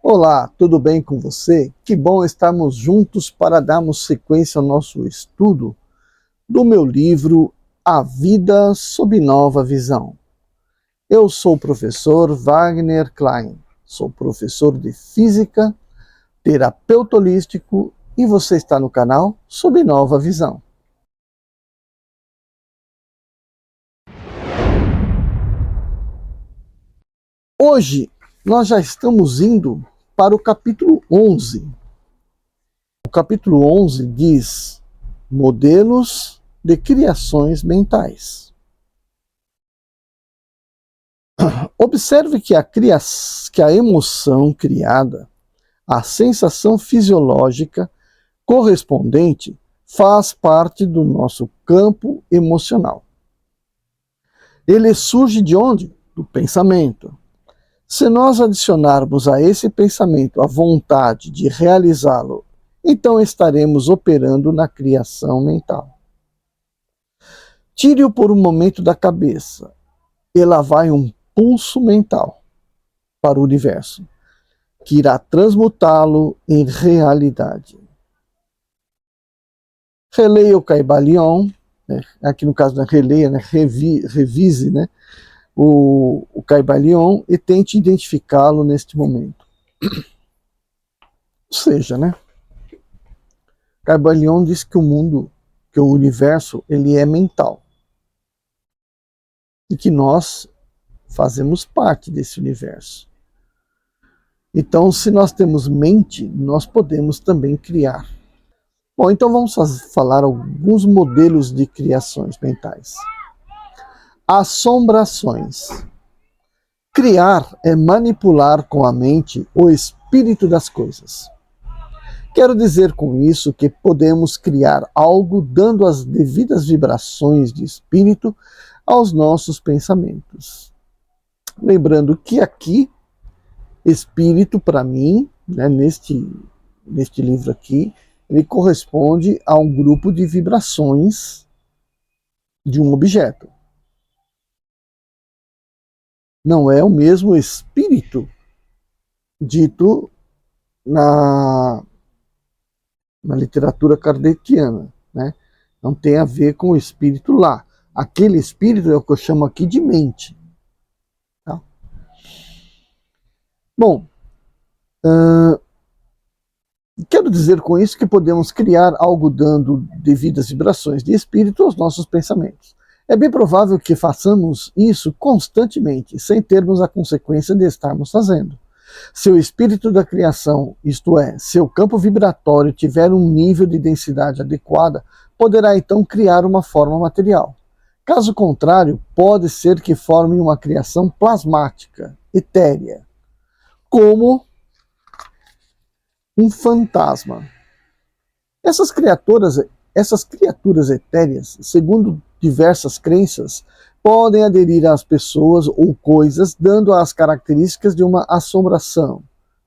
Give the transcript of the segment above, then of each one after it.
Olá, tudo bem com você? Que bom estarmos juntos para darmos sequência ao nosso estudo do meu livro A Vida sob Nova Visão. Eu sou o professor Wagner Klein, sou professor de Física, terapeuta holístico e você está no canal Sob Nova Visão. Hoje nós já estamos indo para o capítulo 11. O capítulo 11 diz modelos de criações mentais. Observe que a emoção criada, a sensação fisiológica correspondente, faz parte do nosso campo emocional. Ele surge de onde? Do pensamento. Se nós adicionarmos a esse pensamento a vontade de realizá-lo, então estaremos operando na criação mental. Tire-o por um momento da cabeça e lá vai um pulso mental para o universo, que irá transmutá-lo em realidade. Releia o Kybalion, né? Aqui no caso não é releia, né? Revise, né? o Kybalion e tente identificá-lo neste momento. Ou seja, né? Kybalion diz que o mundo, que o universo, ele é mental. E que nós fazemos parte desse universo. Então, se nós temos mente, nós podemos também criar. Bom, então vamos falar alguns modelos de criações mentais. Assombrações. Criar é manipular com a mente o espírito das coisas. Quero dizer com isso que podemos criar algo dando as devidas vibrações de espírito aos nossos pensamentos. Lembrando que aqui, espírito para mim, né, neste livro aqui, ele corresponde a um grupo de vibrações de um objeto. Não é o mesmo espírito dito na literatura kardeciana, né? Não tem a ver com o espírito lá. Aquele espírito é o que eu chamo aqui de mente. Tá? Bom, quero dizer com isso que podemos criar algo dando devidas vibrações de espírito aos nossos pensamentos. É bem provável que façamos isso constantemente, sem termos a consequência de estarmos fazendo. Se o espírito da criação, isto é, seu campo vibratório tiver um nível de densidade adequada, poderá então criar uma forma material. Caso contrário, pode ser que forme uma criação plasmática, etérea, como um fantasma. Essas criaturas etéreas, segundo diversas crenças, podem aderir às pessoas ou coisas, dando as características de uma assombração,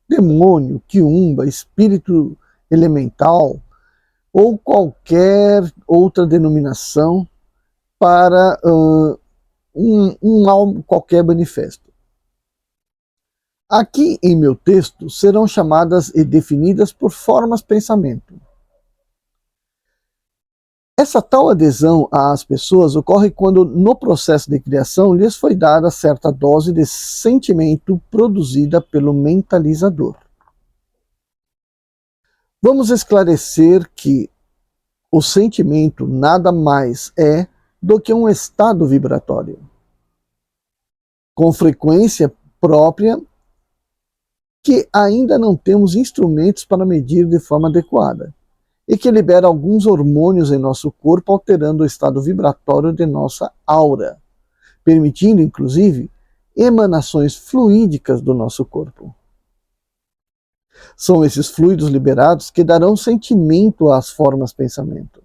demônio, quiumba, espírito elemental ou qualquer outra denominação para qualquer manifesto. Aqui em meu texto serão chamadas e definidas por formas pensamento. Essa tal adesão às pessoas ocorre quando, no processo de criação, lhes foi dada certa dose de sentimento produzida pelo mentalizador. Vamos esclarecer que o sentimento nada mais é do que um estado vibratório, com frequência própria, que ainda não temos instrumentos para medir de forma adequada, e que libera alguns hormônios em nosso corpo, alterando o estado vibratório de nossa aura, permitindo, inclusive, emanações fluídicas do nosso corpo. São esses fluidos liberados que darão sentimento às formas pensamento.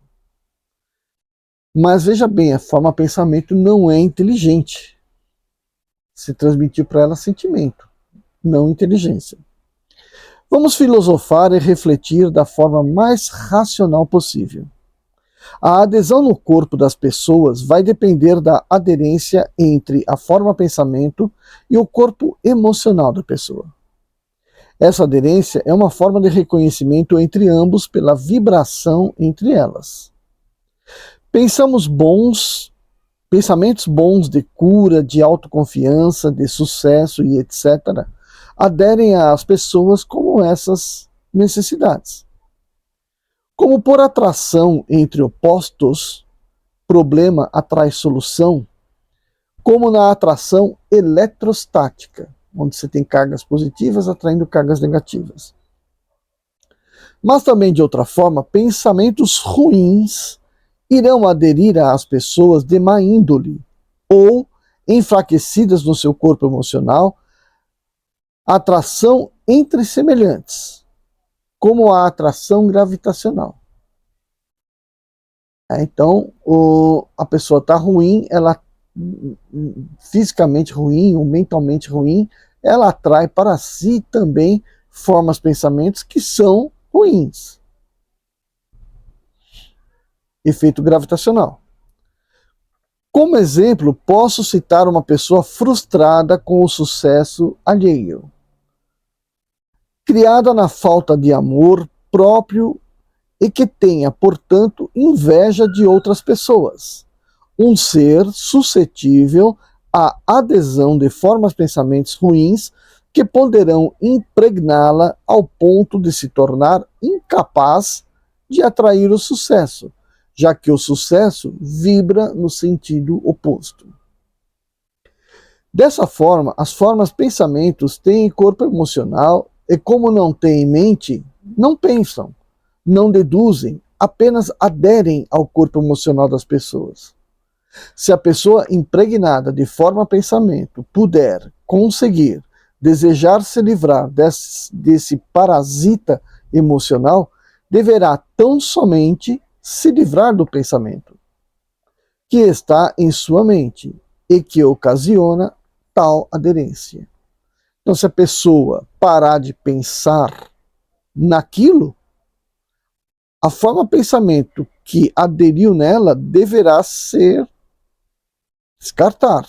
Mas veja bem, a forma pensamento não é inteligente. Se transmitir para ela sentimento, não inteligência. Vamos filosofar e refletir da forma mais racional possível. A adesão no corpo das pessoas vai depender da aderência entre a forma pensamento e o corpo emocional da pessoa. Essa aderência é uma forma de reconhecimento entre ambos pela vibração entre elas. Pensamentos bons de cura, de autoconfiança, de sucesso e etc. aderem às pessoas como essas necessidades. Como por atração entre opostos, problema atrai solução, como na atração eletrostática, onde você tem cargas positivas atraindo cargas negativas. Mas também, de outra forma, pensamentos ruins irão aderir às pessoas de má índole ou enfraquecidas no seu corpo emocional, atração entre semelhantes, como a atração gravitacional. Então, a pessoa está ruim, ela fisicamente ruim ou mentalmente ruim, ela atrai para si também formas, pensamentos que são ruins. Efeito gravitacional. Como exemplo, posso citar uma pessoa frustrada com o sucesso alheio, criada na falta de amor próprio e que tenha, portanto, inveja de outras pessoas. Um ser suscetível à adesão de formas, pensamentos ruins que poderão impregná-la ao ponto de se tornar incapaz de atrair o sucesso, já que o sucesso vibra no sentido oposto. Dessa forma, as formas pensamentos têm corpo emocional e, como não têm mente, não pensam, não deduzem, apenas aderem ao corpo emocional das pessoas. Se a pessoa impregnada de forma pensamento puder conseguir desejar se livrar desse parasita emocional, deverá tão somente se livrar do pensamento que está em sua mente e que ocasiona tal aderência. Então, se a pessoa parar de pensar naquilo, a forma pensamento que aderiu nela deverá ser descartar.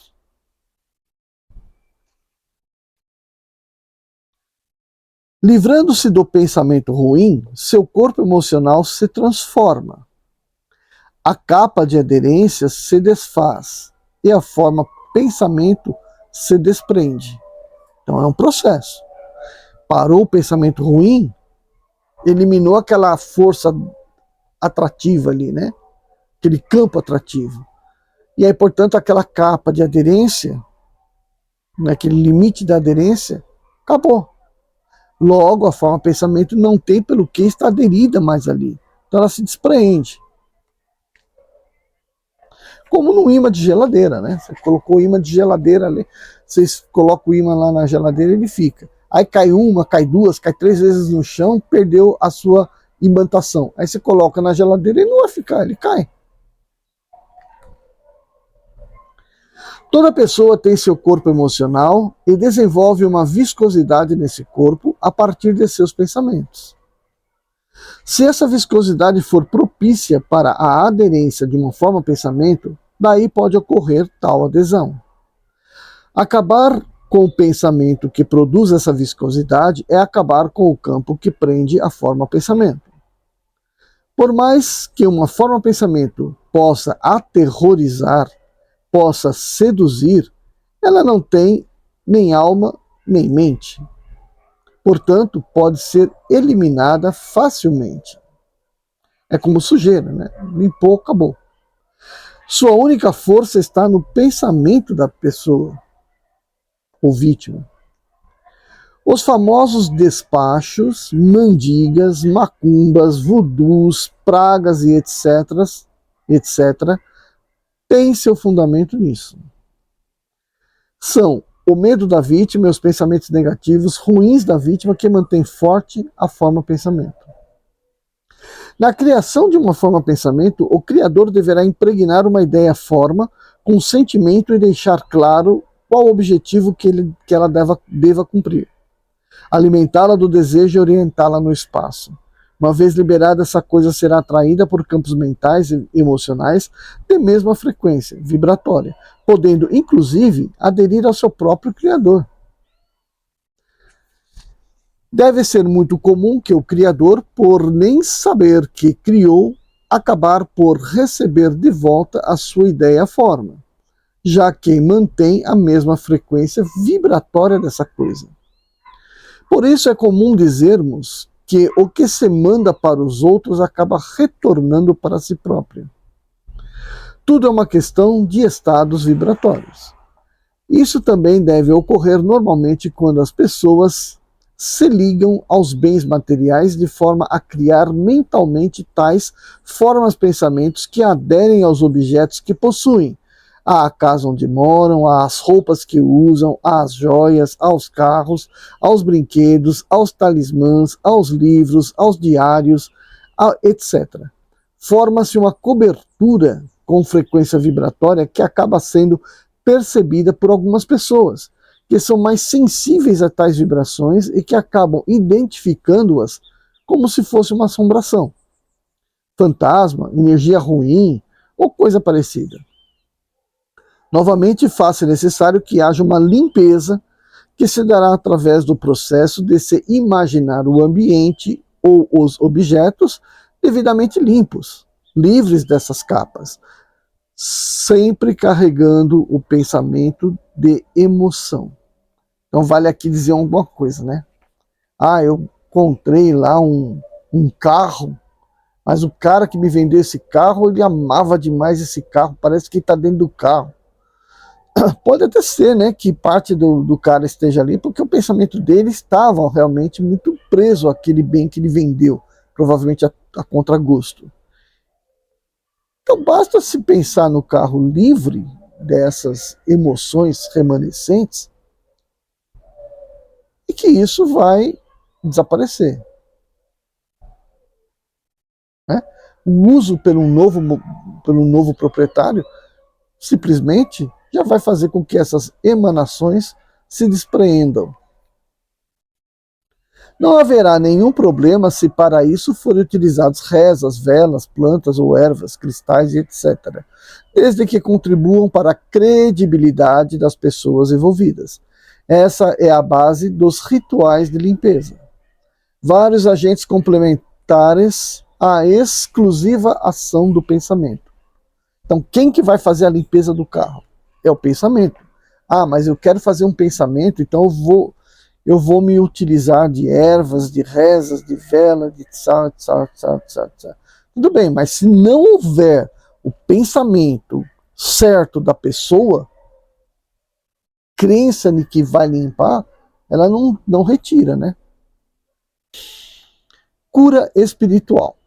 Livrando-se do pensamento ruim, seu corpo emocional se transforma. A capa de aderência se desfaz e a forma pensamento se desprende. Então é um processo. Parou o pensamento ruim, eliminou aquela força atrativa ali, né? Aquele campo atrativo. E aí, portanto, aquela capa de aderência, aquele limite da aderência, acabou. Logo, a forma pensamento não tem pelo que está aderida mais ali. Então ela se despreende. Como no imã de geladeira, né? Você colocou o imã de geladeira ali, você coloca o imã lá na geladeira e ele fica. Aí cai uma, cai duas, cai 3 vezes no chão, perdeu a sua imantação. Aí você coloca na geladeira e ele não vai ficar, ele cai. Toda pessoa tem seu corpo emocional e desenvolve uma viscosidade nesse corpo a partir de seus pensamentos. Se essa viscosidade for propícia para a aderência de uma forma pensamento, daí pode ocorrer tal adesão. Acabar com o pensamento que produz essa viscosidade é acabar com o campo que prende a forma pensamento. Por mais que uma forma pensamento possa aterrorizar, possa seduzir, ela não tem nem alma nem mente. Portanto, pode ser eliminada facilmente. É como sujeira, né? Limpou, acabou. Sua única força está no pensamento da pessoa, ou vítima. Os famosos despachos, mandigas, macumbas, vudus, pragas e etc., têm seu fundamento nisso. São o medo da vítima e os pensamentos negativos ruins da vítima que mantém forte a forma pensamento. Na criação de uma forma pensamento, o criador deverá impregnar uma ideia-forma com sentimento e deixar claro qual o objetivo que ela deva cumprir. Alimentá-la do desejo e orientá-la no espaço. Uma vez liberada, essa coisa será atraída por campos mentais e emocionais de mesma frequência vibratória, podendo, inclusive, aderir ao seu próprio Criador. Deve ser muito comum que o Criador, por nem saber que criou, acabar por receber de volta a sua ideia-forma, já que mantém a mesma frequência vibratória dessa coisa. Por isso é comum dizermos que o que se manda para os outros acaba retornando para si próprio. Tudo é uma questão de estados vibratórios. Isso também deve ocorrer normalmente quando as pessoas se ligam aos bens materiais de forma a criar mentalmente tais formas, pensamentos que aderem aos objetos que possuem, à casa onde moram, às roupas que usam, às joias, aos carros, aos brinquedos, aos talismãs, aos livros, aos diários, etc. Forma-se uma cobertura com frequência vibratória que acaba sendo percebida por algumas pessoas, que são mais sensíveis a tais vibrações e que acabam identificando-as como se fosse uma assombração, fantasma, energia ruim ou coisa parecida. Novamente, faz-se necessário que haja uma limpeza que se dará através do processo de se imaginar o ambiente ou os objetos devidamente limpos, livres dessas capas, sempre carregando o pensamento de emoção. Então vale aqui dizer alguma coisa, né? Eu encontrei lá um carro, mas o cara que me vendeu esse carro, ele amava demais esse carro, parece que está dentro do carro. Pode até ser, né, que parte do cara esteja ali, porque o pensamento dele estava realmente muito preso àquele bem que ele vendeu, provavelmente a contragosto. Então basta se pensar no carro livre dessas emoções remanescentes e que isso vai desaparecer. Né? O uso pelo novo proprietário simplesmente já vai fazer com que essas emanações se despreendam. Não haverá nenhum problema se para isso forem utilizados rezas, velas, plantas ou ervas, cristais e etc., desde que contribuam para a credibilidade das pessoas envolvidas. Essa é a base dos rituais de limpeza. Vários agentes complementares à exclusiva ação do pensamento. Então, quem que vai fazer a limpeza do carro? É o pensamento. Mas eu quero fazer um pensamento, então eu vou me utilizar de ervas, de rezas, de vela, de tsa. Tudo bem, mas se não houver o pensamento certo da pessoa, crença de que vai limpar, ela não retira, né? Cura espiritual.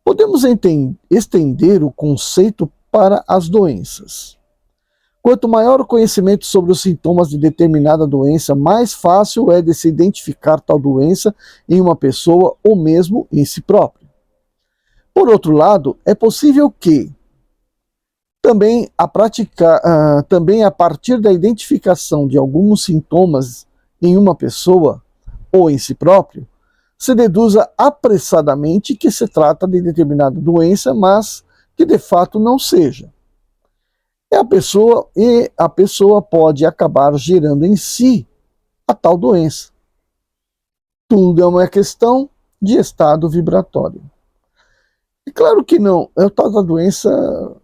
Podemos estender o conceito para as doenças. Quanto maior o conhecimento sobre os sintomas de determinada doença, mais fácil é de se identificar tal doença em uma pessoa ou mesmo em si próprio. Por outro lado, é possível que, também a partir da identificação de alguns sintomas em uma pessoa ou em si próprio, se deduza apressadamente que se trata de determinada doença, mas que de fato não seja. A pessoa pode acabar gerando em si a tal doença. Tudo é uma questão de estado vibratório. E claro que não, é o tal da doença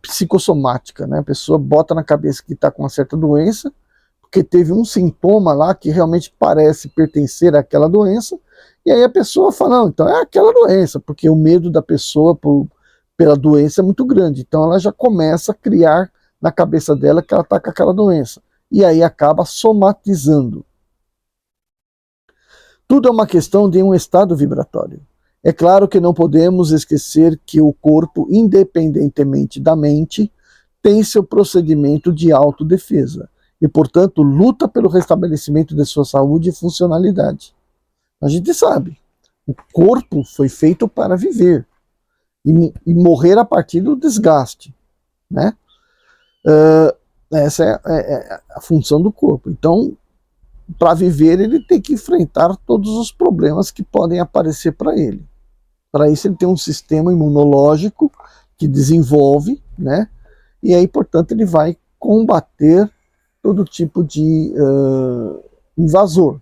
psicossomática, né? A pessoa bota na cabeça que está com uma certa doença, porque teve um sintoma lá que realmente parece pertencer àquela doença, e aí a pessoa fala, não, então é aquela doença, porque o medo da pessoa pela doença é muito grande, então ela já começa a criar na cabeça dela que ela está com aquela doença, e aí acaba somatizando. Tudo é uma questão de um estado vibratório. É claro que não podemos esquecer que o corpo, independentemente da mente, tem seu procedimento de autodefesa e, portanto, luta pelo restabelecimento de sua saúde e funcionalidade. A gente sabe, o corpo foi feito para viver e morrer a partir do desgaste, né? Essa é a função do corpo. Então, para viver, ele tem que enfrentar todos os problemas que podem aparecer para ele. Para isso, ele tem um sistema imunológico que desenvolve, né? E aí, portanto, ele vai combater todo tipo de invasor.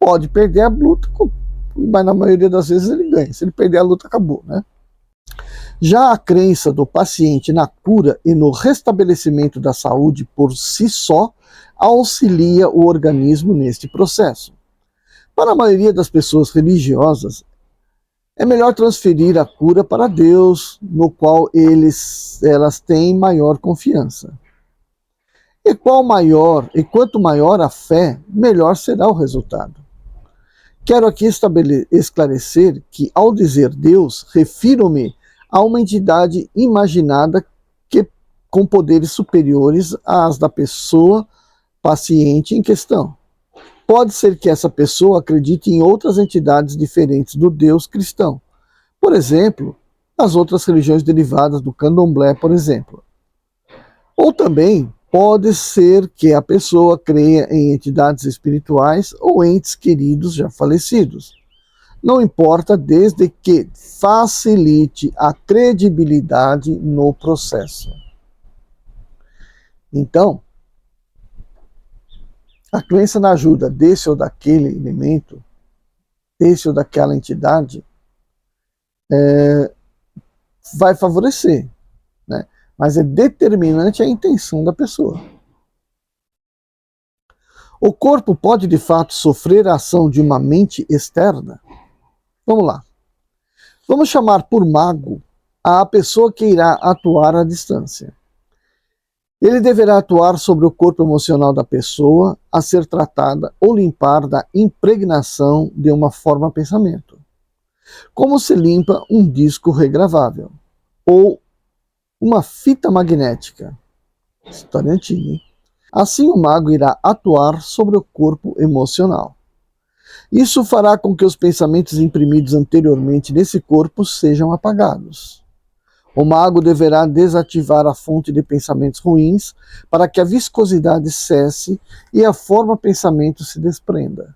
pode perder a luta, mas na maioria das vezes ele ganha. Se ele perder a luta, acabou, né? Já a crença do paciente na cura e no restabelecimento da saúde por si só auxilia o organismo neste processo. Para a maioria das pessoas religiosas, é melhor transferir a cura para Deus, no qual elas têm maior confiança. E quanto maior a fé, melhor será o resultado. Quero aqui esclarecer que, ao dizer Deus, refiro-me a uma entidade imaginada com poderes superiores às da pessoa paciente em questão. Pode ser que essa pessoa acredite em outras entidades diferentes do Deus cristão. Por exemplo, as outras religiões derivadas do candomblé, por exemplo. Ou também pode ser que a pessoa creia em entidades espirituais ou entes queridos já falecidos. Não importa, desde que facilite a credibilidade no processo. Então, a crença na ajuda desse ou daquele elemento, desse ou daquela entidade, vai favorecer, né? Mas é determinante a intenção da pessoa. O corpo pode, de fato, sofrer a ação de uma mente externa? Vamos lá. Vamos chamar por mago a pessoa que irá atuar à distância. Ele deverá atuar sobre o corpo emocional da pessoa a ser tratada ou limpar da impregnação de uma forma pensamento. Como se limpa um disco regravável ou uma fita magnética. História antiga, hein? Assim o mago irá atuar sobre o corpo emocional. Isso fará com que os pensamentos imprimidos anteriormente nesse corpo sejam apagados. O mago deverá desativar a fonte de pensamentos ruins para que a viscosidade cesse e a forma pensamento se desprenda.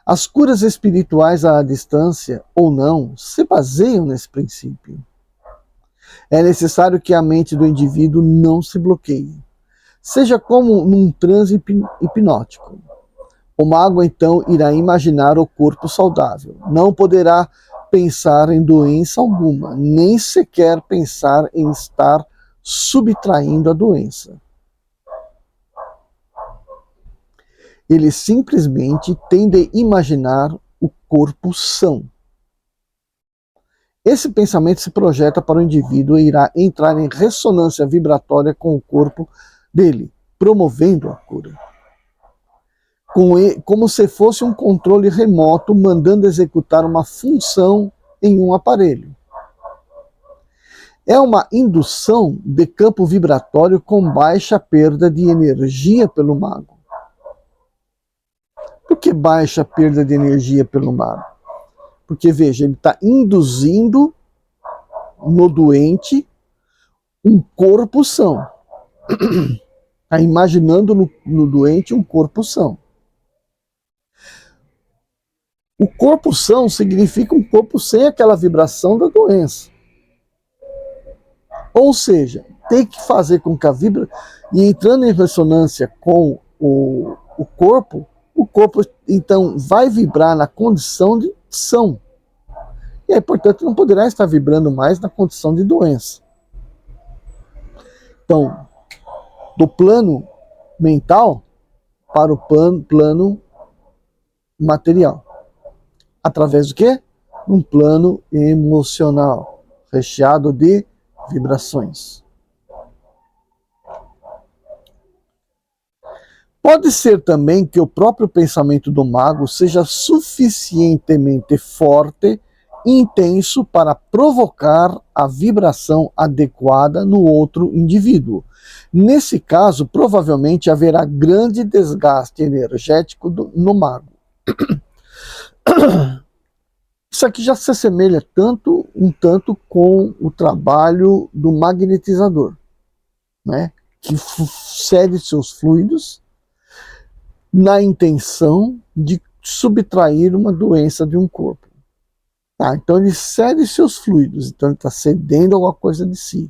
As curas espirituais à distância, ou não, se baseiam nesse princípio. É necessário que a mente do indivíduo não se bloqueie, seja como num transe hipnótico. O mago então irá imaginar o corpo saudável. Não poderá pensar em doença alguma, nem sequer pensar em estar subtraindo a doença. Ele simplesmente tem de imaginar o corpo são. Esse pensamento se projeta para o indivíduo e irá entrar em ressonância vibratória com o corpo dele, promovendo a cura. Como se fosse um controle remoto mandando executar uma função em um aparelho. É uma indução de campo vibratório com baixa perda de energia pelo mago. Por que baixa perda de energia pelo mago? Porque, veja, ele está induzindo no doente um corpo são. Está imaginando no doente um corpo são. O corpo são significa um corpo sem aquela vibração da doença. Ou seja, tem que fazer com que a vibração... E entrando em ressonância com o corpo então vai vibrar na condição de são. E aí, portanto, não poderá estar vibrando mais na condição de doença. Então, do plano mental para o plano material. Através do quê? Um plano emocional, recheado de vibrações. Pode ser também que o próprio pensamento do mago seja suficientemente forte e intenso para provocar a vibração adequada no outro indivíduo. Nesse caso, provavelmente haverá grande desgaste energético no mago. Isso aqui já se assemelha um tanto com o trabalho do magnetizador, né? Que cede seus fluidos na intenção de subtrair uma doença de um corpo. Tá, então ele cede seus fluidos, então ele está cedendo alguma coisa de si.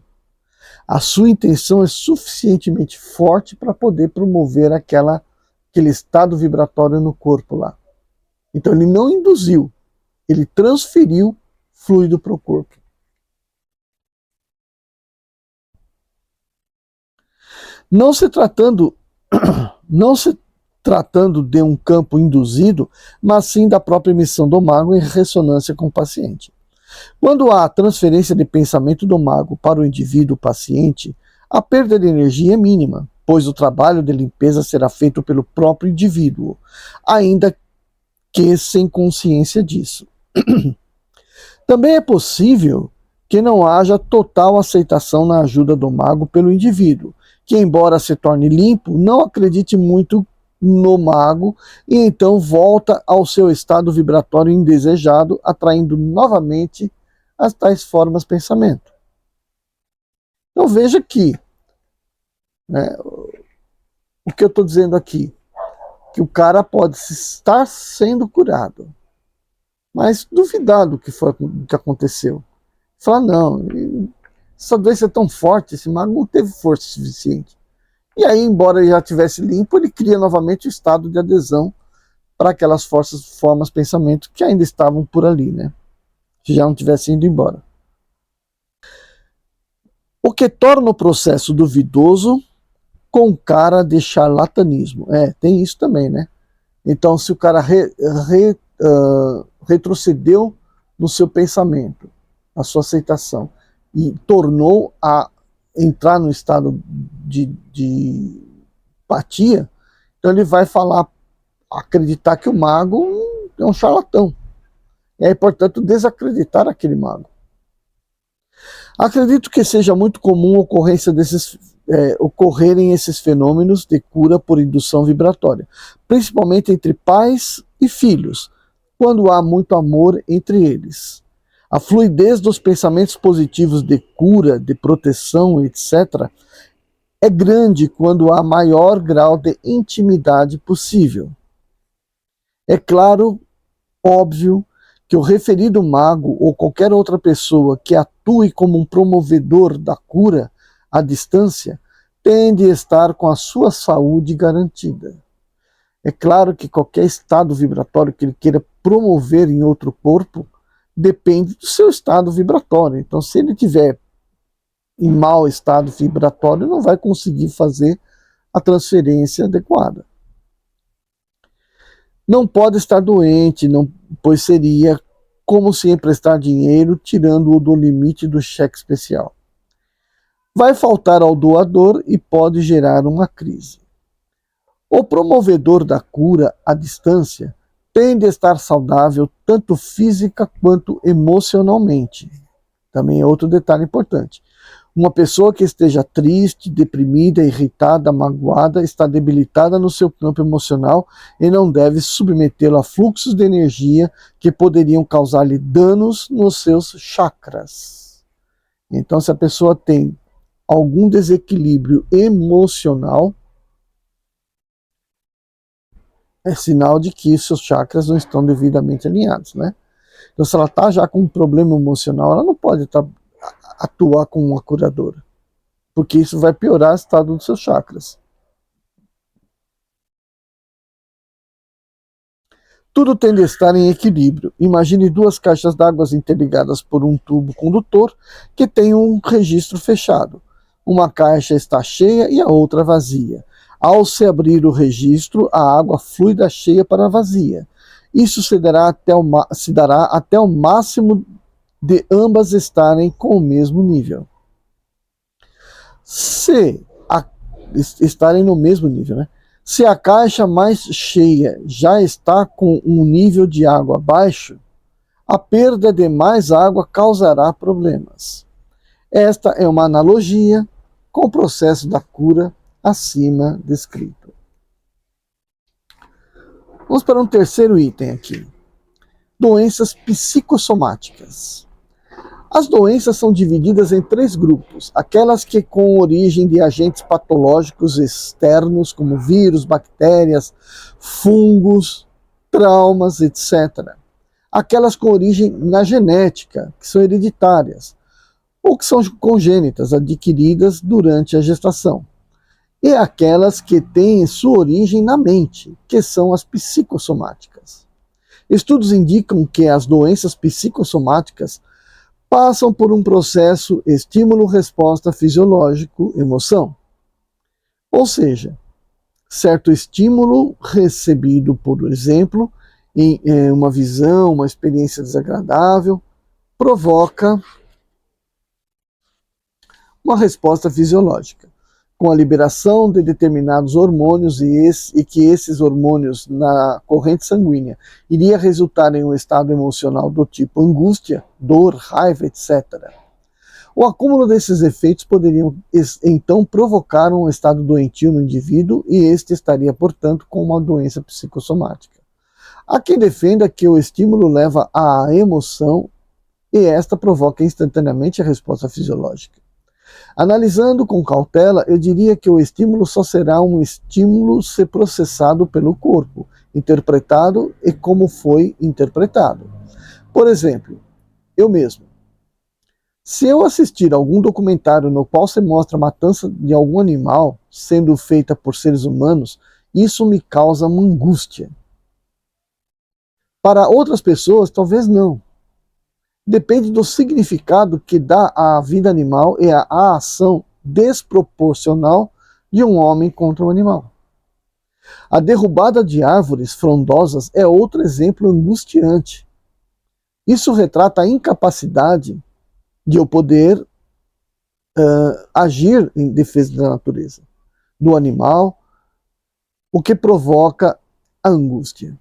A sua intenção é suficientemente forte para poder promover aquele estado vibratório no corpo lá. Então ele não induziu, ele transferiu fluido para o corpo. Não se tratando, não se tratando de um campo induzido, mas sim da própria emissão do mago em ressonância com o paciente. Quando há transferência de pensamento do mago para o indivíduo paciente, a perda de energia é mínima, pois o trabalho de limpeza será feito pelo próprio indivíduo, ainda que sem consciência disso. Também é possível que não haja total aceitação na ajuda do mago pelo indivíduo, que, embora se torne limpo, não acredite muito no mago e então volta ao seu estado vibratório indesejado, atraindo novamente as tais formas de pensamento. Então veja que, né, o que eu estou dizendo aqui, que o cara pode estar sendo curado, mas duvidar do que foi o que aconteceu. Falar, não, essa doença é tão forte, esse mago não teve força suficiente. E aí, embora ele já tivesse limpo, ele cria novamente o estado de adesão para aquelas formas de pensamento que ainda estavam por ali, né? Que já não tivessem ido embora. O que torna o processo duvidoso com cara de charlatanismo. Tem isso também, né? Então, se o cara retrocedeu no seu pensamento, na sua aceitação, e tornou a entrar no estado de apatia, então ele vai acreditar que o mago é um charlatão. E aí, portanto, desacreditar aquele mago. Acredito que seja muito comum ocorrerem esses fenômenos de cura por indução vibratória, principalmente entre pais e filhos, quando há muito amor entre eles. A fluidez dos pensamentos positivos de cura, de proteção, etc., é grande quando há maior grau de intimidade possível. É claro, óbvio, que o referido mago ou qualquer outra pessoa que atue como um promovedor da cura à distância tende a estar com a sua saúde garantida. É claro que qualquer estado vibratório que ele queira promover em outro corpo depende do seu estado vibratório. Então, se ele tiver em mau estado vibratório, não vai conseguir fazer a transferência adequada. Não pode estar doente, pois seria como se emprestar dinheiro tirando-o do limite do cheque especial. Vai faltar ao doador e pode gerar uma crise. O promovedor da cura à distância tende a estar saudável tanto física quanto emocionalmente. Também é outro detalhe importante. Uma pessoa que esteja triste, deprimida, irritada, magoada, está debilitada no seu campo emocional e não deve submetê-lo a fluxos de energia que poderiam causar-lhe danos nos seus chakras. Então, se a pessoa tem algum desequilíbrio emocional, é sinal de que seus chakras não estão devidamente alinhados, né? Então, se ela está já com um problema emocional, ela não pode atuar como uma curadora, porque isso vai piorar o estado dos seus chakras. Tudo tende a estar em equilíbrio. Imagine duas caixas d'água interligadas por um tubo condutor que tem um registro fechado. Uma caixa está cheia e a outra vazia. Ao se abrir o registro, a água flui da cheia para a vazia. Isso se dará até o máximo de ambas estarem com o mesmo nível. Estarem no mesmo nível, né? Se a caixa mais cheia já está com um nível de água baixo, a perda de mais água causará problemas. Esta é uma analogia com o processo da cura acima descrito. Vamos para um terceiro item aqui. Doenças psicossomáticas. As doenças são divididas em três grupos: aquelas que com origem de agentes patológicos externos, como vírus, bactérias, fungos, traumas, etc. Aquelas com origem na genética, que são hereditárias, ou que são congênitas, adquiridas durante a gestação. E aquelas que têm sua origem na mente, que são as psicossomáticas. Estudos indicam que as doenças psicossomáticas passam por um processo estímulo-resposta fisiológico-emoção. Ou seja, certo estímulo recebido, por exemplo, em uma visão, uma experiência desagradável, provoca uma resposta fisiológica, com a liberação de determinados hormônios e que esses hormônios na corrente sanguínea iria resultar em um estado emocional do tipo angústia, dor, raiva, etc. O acúmulo desses efeitos poderiam então provocar um estado doentio no indivíduo e este estaria, portanto, com uma doença psicossomática. Há quem defenda que o estímulo leva à emoção e esta provoca instantaneamente a resposta fisiológica. Analisando com cautela, eu diria que o estímulo só será um estímulo se processado pelo corpo, interpretado e como foi interpretado. Por exemplo, eu mesmo. Se eu assistir a algum documentário no qual se mostra a matança de algum animal sendo feita por seres humanos, isso me causa uma angústia. Para outras pessoas, talvez não. Depende do significado que dá à vida animal e à ação desproporcional de um homem contra um animal. A derrubada de árvores frondosas é outro exemplo angustiante. Isso retrata a incapacidade de eu poder agir em defesa da natureza, do animal, o que provoca a angústia.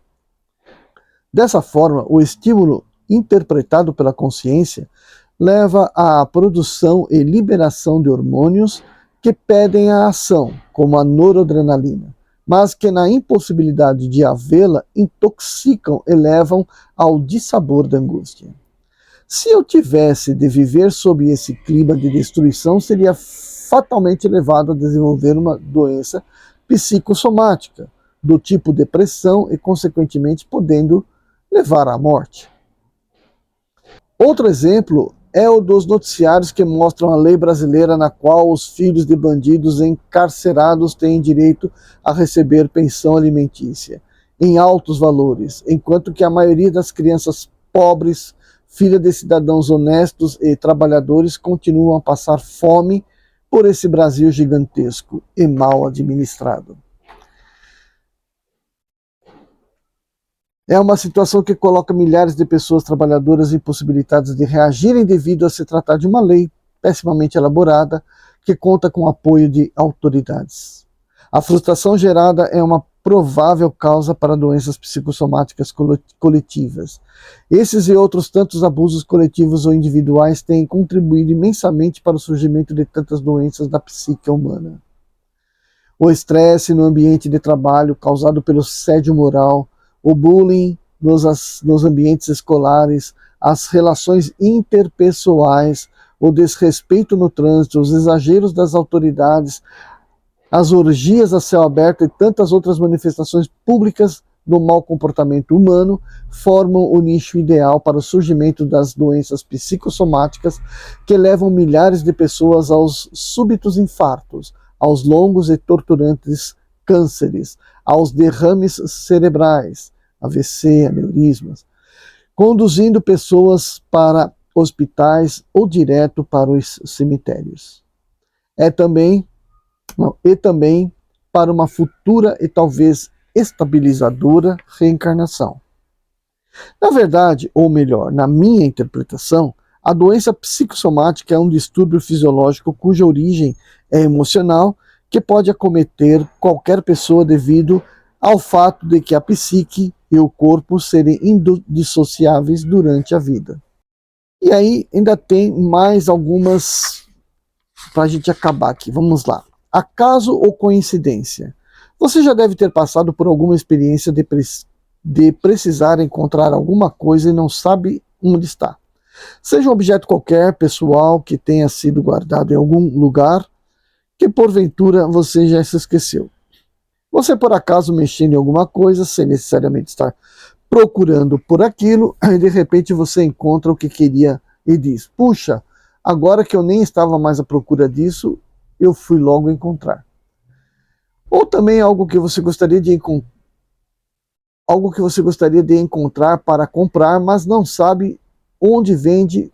Dessa forma, o estímulo interpretado pela consciência leva à produção e liberação de hormônios que pedem a ação, como a noradrenalina, mas que na impossibilidade de havê-la intoxicam e levam ao dissabor da angústia. Se eu tivesse de viver sob esse clima de destruição, seria fatalmente levado a desenvolver uma doença psicossomática, do tipo depressão e, consequentemente, podendo levar à morte. Outro exemplo é o dos noticiários que mostram a lei brasileira na qual os filhos de bandidos encarcerados têm direito a receber pensão alimentícia em altos valores, enquanto que a maioria das crianças pobres, filhas de cidadãos honestos e trabalhadores, continuam a passar fome por esse Brasil gigantesco e mal administrado. É uma situação que coloca milhares de pessoas trabalhadoras impossibilitadas de reagirem devido a se tratar de uma lei pessimamente elaborada que conta com o apoio de autoridades. A frustração gerada é uma provável causa para doenças psicossomáticas coletivas. Esses e outros tantos abusos coletivos ou individuais têm contribuído imensamente para o surgimento de tantas doenças da psique humana. O estresse no ambiente de trabalho causado pelo assédio moral, o bullying nos ambientes escolares, as relações interpessoais, o desrespeito no trânsito, os exageros das autoridades, as orgias a céu aberto e tantas outras manifestações públicas do mau comportamento humano formam o nicho ideal para o surgimento das doenças psicossomáticas que levam milhares de pessoas aos súbitos infartos, aos longos e torturantes cânceres, aos derrames cerebrais, AVC, aneurismas, conduzindo pessoas para hospitais ou direto para os cemitérios. E também para uma futura e talvez estabilizadora reencarnação. Na verdade, ou melhor, na minha interpretação, a doença psicossomática é um distúrbio fisiológico cuja origem é emocional, que pode acometer qualquer pessoa devido ao fato de que a psique e o corpo serem indissociáveis durante a vida. E aí ainda tem mais algumas para a gente acabar aqui. Vamos lá. Acaso ou coincidência? Você já deve ter passado por alguma experiência de precisar encontrar alguma coisa e não sabe onde está. Seja um objeto qualquer, pessoal, que tenha sido guardado em algum lugar, que porventura você já se esqueceu. Você por acaso mexendo em alguma coisa, sem necessariamente estar procurando por aquilo, e de repente você encontra o que queria e diz, puxa, agora que eu nem estava mais à procura disso, eu fui logo encontrar. Ou também algo que você gostaria de encontrar, algo que você gostaria de encontrar para comprar, mas não sabe onde vende,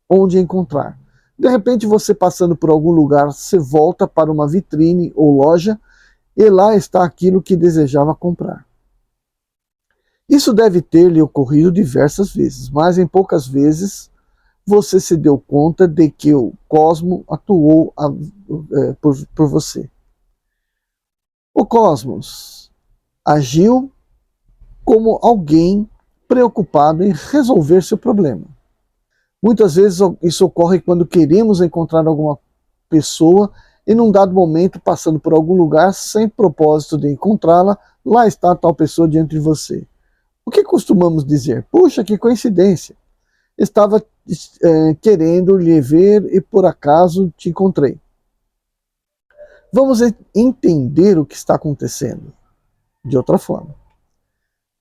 onde encontrar. De repente, você passando por algum lugar, você volta para uma vitrine ou loja e lá está aquilo que desejava comprar. Isso deve ter lhe ocorrido diversas vezes, mas em poucas vezes você se deu conta de que o cosmos atuou por você. O cosmos agiu como alguém preocupado em resolver seu problema. Muitas vezes isso ocorre quando queremos encontrar alguma pessoa e num dado momento, passando por algum lugar sem propósito de encontrá-la, lá está a tal pessoa diante de você. O que costumamos dizer? Puxa, que coincidência! Estava querendo lhe ver e por acaso te encontrei. Vamos entender o que está acontecendo de outra forma.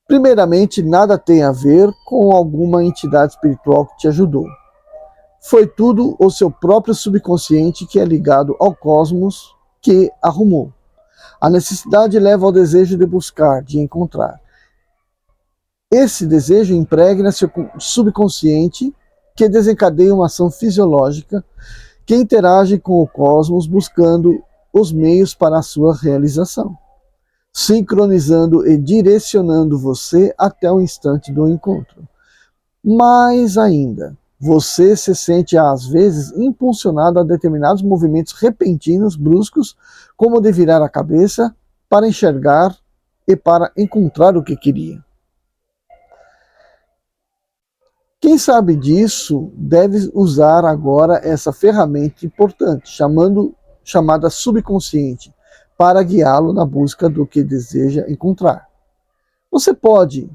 Primeiramente, nada tem a ver com alguma entidade espiritual que te ajudou. Foi tudo o seu próprio subconsciente que é ligado ao cosmos que arrumou. A necessidade leva ao desejo de buscar, de encontrar. Esse desejo impregna seu subconsciente, que desencadeia uma ação fisiológica que interage com o cosmos buscando os meios para a sua realização, sincronizando e direcionando você até o instante do encontro. Mais ainda, você se sente às vezes impulsionado a determinados movimentos repentinos, bruscos, como de virar a cabeça para enxergar e para encontrar o que queria. Quem sabe disso deve usar agora essa ferramenta importante, chamada subconsciente, para guiá-lo na busca do que deseja encontrar. Você pode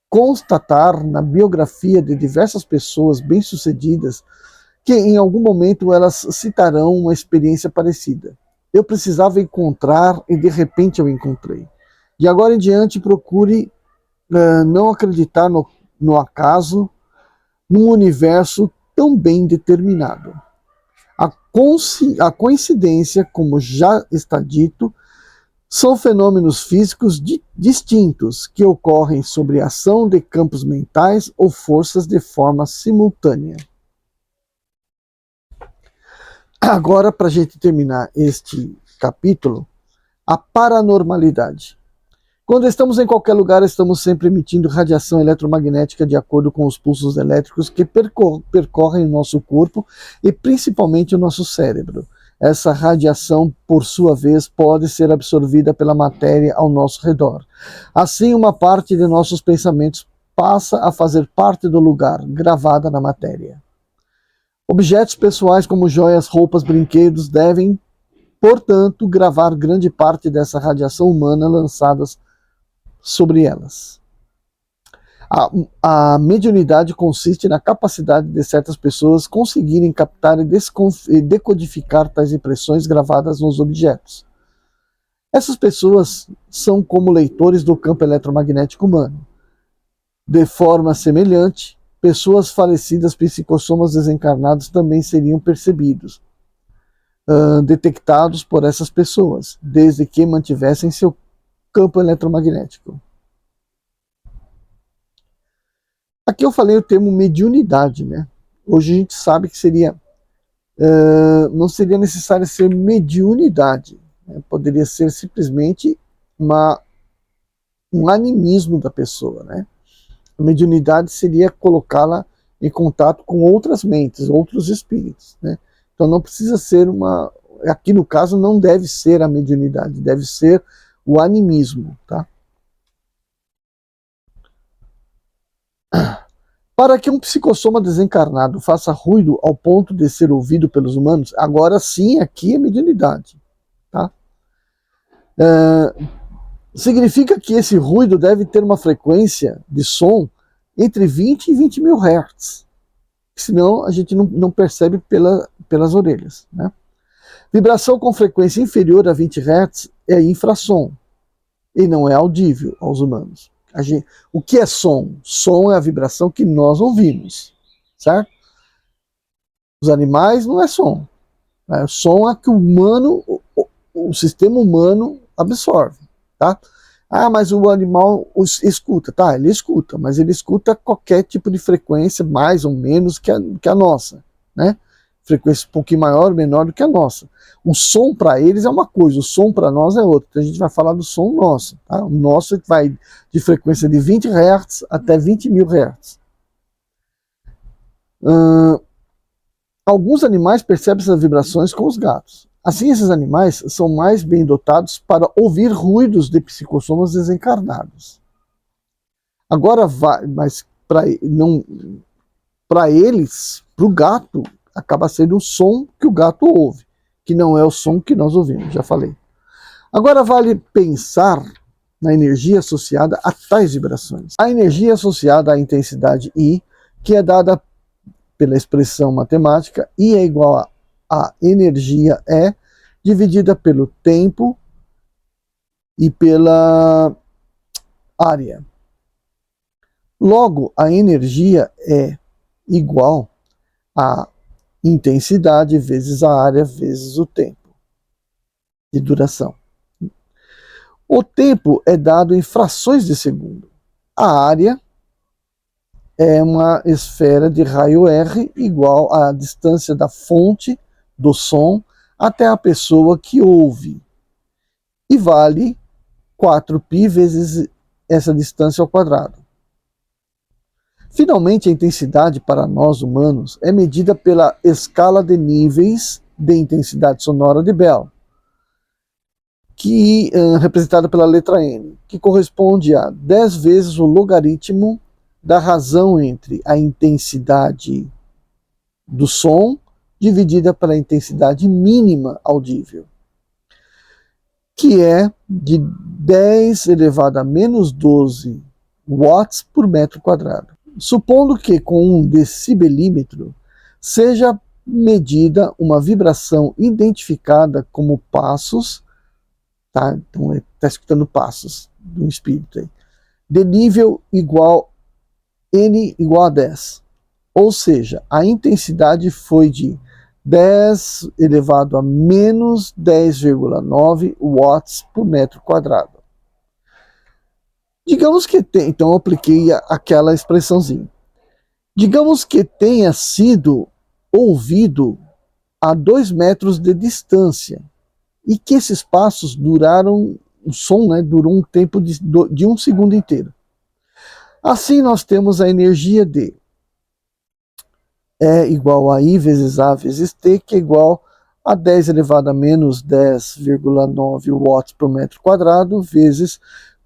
constatar na biografia de diversas pessoas bem-sucedidas que em algum momento elas citarão uma experiência parecida. Eu precisava encontrar e de repente eu encontrei. De agora em diante procure não acreditar no acaso, num universo tão bem determinado. A coincidência, como já está dito, são fenômenos físicos distintos que ocorrem sobre a ação de campos mentais ou forças de forma simultânea. Agora, para a gente terminar este capítulo, a paranormalidade. Quando estamos em qualquer lugar, estamos sempre emitindo radiação eletromagnética de acordo com os pulsos elétricos que percorrem o nosso corpo e principalmente o nosso cérebro. Essa radiação, por sua vez, pode ser absorvida pela matéria ao nosso redor. Assim, uma parte de nossos pensamentos passa a fazer parte do lugar, gravada na matéria. Objetos pessoais como joias, roupas, brinquedos devem, portanto, gravar grande parte dessa radiação humana lançadas sobre elas. A mediunidade consiste na capacidade de certas pessoas conseguirem captar e decodificar tais impressões gravadas nos objetos. Essas pessoas são como leitores do campo eletromagnético humano. De forma semelhante, pessoas falecidas, psicossomas desencarnados também seriam percebidos, detectados por essas pessoas, desde que mantivessem seu campo eletromagnético. Aqui eu falei o termo mediunidade, né? Hoje a gente sabe que não seria necessário ser mediunidade, né? Poderia ser simplesmente um animismo da pessoa, né? A mediunidade seria colocá-la em contato com outras mentes, outros espíritos, né? Então não precisa ser aqui no caso não deve ser a mediunidade, deve ser o animismo, tá? Para que um psicossoma desencarnado faça ruído ao ponto de ser ouvido pelos humanos, agora sim aqui é mediunidade, tá? Significa que esse ruído deve ter uma frequência de som entre 20 e 20 mil Hz, senão a gente não percebe pelas orelhas, né? Vibração com frequência inferior a 20 Hz é infrassom e não é audível aos humanos. O que é som? Som é a vibração que nós ouvimos, certo? Os animais não é som. Né? Som é que o sistema humano absorve, tá? Ah, mas o animal escuta. Tá, ele escuta, mas ele escuta qualquer tipo de frequência, mais ou menos que a nossa, né? Frequência um pouquinho maior ou menor do que a nossa. O som para eles é uma coisa, o som para nós é outra. Então a gente vai falar do som nosso. Tá? O nosso vai de frequência de 20 Hz até 20.000 Hz. Alguns animais percebem essas vibrações com os gatos. Assim, esses animais são mais bem dotados para ouvir ruídos de psicossomos desencarnados. Agora, mas para eles, para o gato, acaba sendo o som que o gato ouve, que não é o som que nós ouvimos, já falei. Agora, vale pensar na energia associada a tais vibrações. A energia associada à intensidade I, que é dada pela expressão matemática, I é igual a energia E, dividida pelo tempo e pela área. Logo, a energia é igual a intensidade vezes a área vezes o tempo de duração. O tempo é dado em frações de segundo. A área é uma esfera de raio R igual à distância da fonte do som até a pessoa que ouve. E vale 4π vezes essa distância ao quadrado. Finalmente, a intensidade para nós humanos é medida pela escala de níveis de intensidade sonora de Bell, que representada pela letra N, que corresponde a 10 vezes o logaritmo da razão entre a intensidade do som dividida pela intensidade mínima audível, que é de 10 elevado a menos 12 watts por metro quadrado. Supondo que com um decibelímetro seja medida uma vibração identificada como passos, tá? Então está escutando passos do espírito aí, de nível igual N igual a 10. Ou seja, a intensidade foi de 10 elevado a menos 10,9 watts por metro quadrado. Digamos que então eu apliquei aquela expressãozinha. Digamos que tenha sido ouvido a 2 metros de distância e que esses passos duraram, o som, né, durou um tempo de 1 segundo inteiro. Assim nós temos a energia de E igual a I vezes A vezes T, que é igual a 10 elevado a menos 10,9 watts por metro quadrado, vezes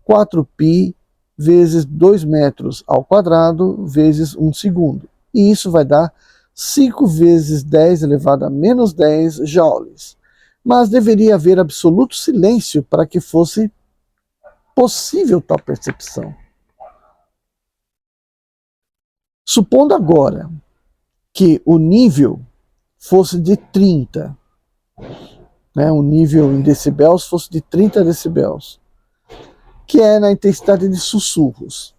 4π vezes 2 metros ao quadrado, vezes 1 segundo. E isso vai dar 5 vezes 10 elevado a menos 10 joules. Mas deveria haver absoluto silêncio para que fosse possível tal percepção. Supondo agora que o nível fosse de 30, né, o nível em decibéis fosse de 30 decibéis, que é na intensidade de sussurros.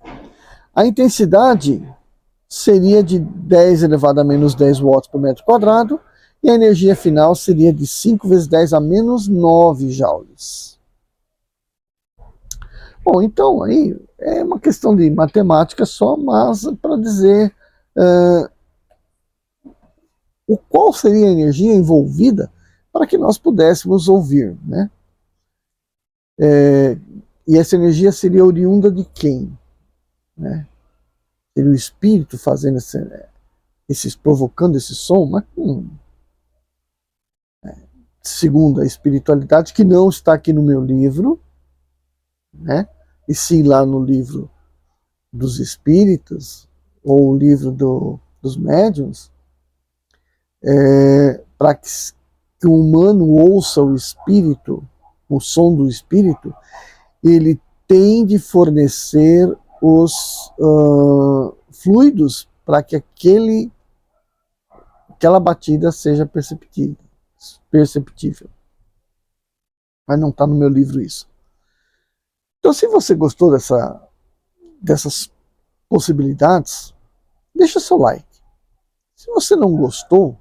A intensidade seria de 10 elevado a menos 10 watts por metro quadrado, e a energia final seria de 5 vezes 10 a menos 9 joules. Bom, então aí é uma questão de matemática só, mas para dizer qual seria a energia envolvida para que nós pudéssemos ouvir, né? E essa energia seria oriunda de quem? Né? Seria o espírito fazendo provocando esse som, mas segundo a espiritualidade, que não está aqui no meu livro, né? E sim lá no livro dos espíritos, ou o livro dos médiuns, para que o humano ouça o espírito, o som do espírito, ele tem de fornecer os fluidos para que aquela batida seja perceptível. Mas não está no meu livro isso. Então, se você gostou dessas possibilidades, deixa seu like. Se você não gostou,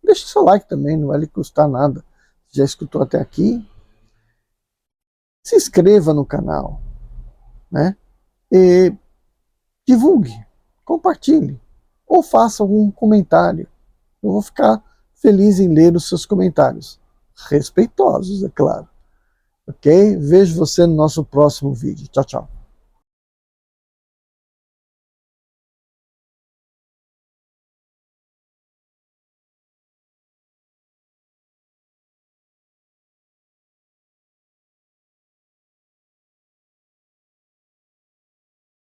deixa seu like também, não vai lhe custar nada. Já escutou até aqui? Se inscreva no canal. né? E divulgue, compartilhe, ou faça algum comentário. Eu vou ficar feliz em ler os seus comentários. Respeitosos, é claro. Ok? Vejo você no nosso próximo vídeo. Tchau, tchau.